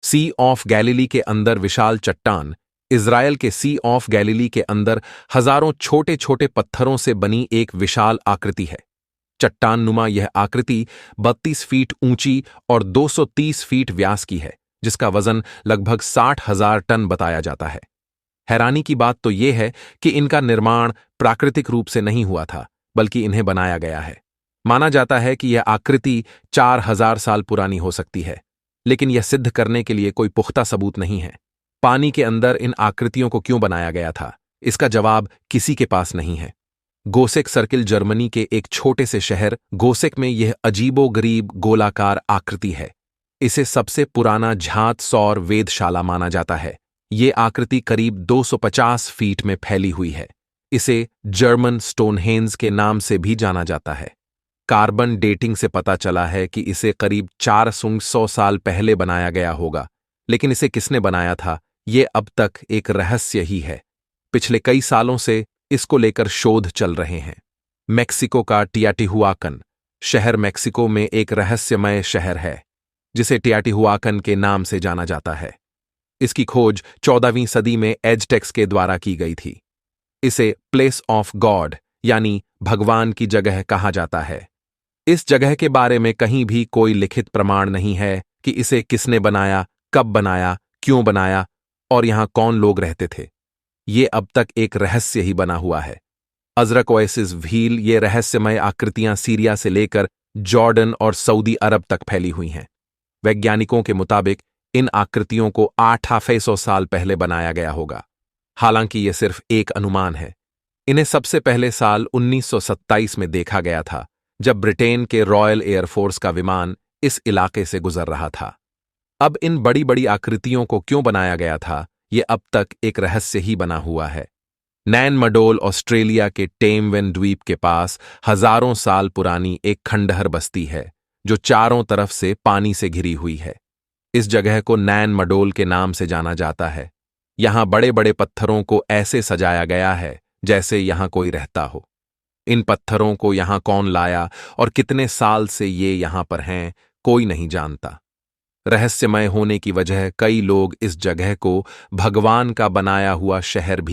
C of Galilee के अंदर विशाल चट्टान, इज़राइल के सी ऑफ गैलिली के अंदर हजारों छोटे छोटे पत्थरों से बनी एक विशाल आकृति है। चट्टान नुमा यह आकृति 32 फीट ऊंची और 230 फीट व्यास की है, जिसका वजन लगभग 60,000 टन बताया जाता है। हैरानी की बात तो यह है कि इनका निर्माण प्राकृतिक रूप से नहीं हुआ था, बल्कि इन्हें बनाया गया है। माना जाता है कि यह आकृति 4000 साल पुरानी हो सकती है, लेकिन यह सिद्ध करने के लिए कोई पुख्ता सबूत नहीं है। पानी के अंदर इन आकृतियों को क्यों बनाया गया था, इसका जवाब किसी के पास नहीं है। गोसेक सर्किल जर्मनी के एक छोटे से शहर गोसेक में यह अजीबोगरीब गोलाकार आकृति है। इसे सबसे पुराना झात सौर वेधशाला माना जाता है। ये आकृति करीब 250 फीट में फैली हुई है। इसे जर्मन स्टोनहेंज के नाम से भी जाना जाता है। कार्बन डेटिंग से पता चला है कि इसे करीब 400 साल पहले बनाया गया होगा, लेकिन इसे किसने बनाया था, ये अब तक एक रहस्य ही है। पिछले कई सालों से इसको लेकर शोध चल रहे हैं। मेक्सिको का टियाटिहुआकन शहर मेक्सिको में एक रहस्यमय शहर है, जिसे टियाटिहुआकन के नाम से जाना जाता है। इसकी खोज 14वीं सदी में एज़टेक्स के द्वारा की गई थी। इसे प्लेस ऑफ गॉड यानी भगवान की जगह कहा जाता है। इस जगह के बारे में कहीं भी कोई लिखित प्रमाण नहीं है कि इसे किसने बनाया, कब बनाया, क्यों बनाया और यहां कौन लोग रहते थे। ये अब तक एक रहस्य ही बना हुआ है। अजरक ओएसिस व्हील ये रहस्यमय आकृतियां सीरिया से लेकर जॉर्डन और सऊदी अरब तक फैली हुई हैं। वैज्ञानिकों के मुताबिक इन आकृतियों को 800 साल पहले बनाया गया होगा। हालांकि यह सिर्फ एक अनुमान है। इन्हें सबसे पहले साल 1927 में देखा गया था, जब ब्रिटेन के रॉयल एयरफोर्स का विमान इस इलाके से गुजर रहा था। अब इन बड़ी बड़ी आकृतियों को क्यों बनाया गया था, यह अब तक एक रहस्य ही बना हुआ है। नैन मडोल ऑस्ट्रेलिया के टेमवेन द्वीप के पास हजारों साल पुरानी एक खंडहर बस्ती है, जो चारों तरफ से पानी से घिरी हुई है। इस जगह को नैन मडोल के नाम से जाना जाता है। यहां बड़े बड़े पत्थरों को ऐसे सजाया गया है जैसे यहां कोई रहता हो। इन पत्थरों को यहां कौन लाया और कितने साल से ये यहां पर हैं, कोई नहीं जानता। रहस्यमय होने की वजह कई लोग इस जगह को भगवान का बनाया हुआ शहर भी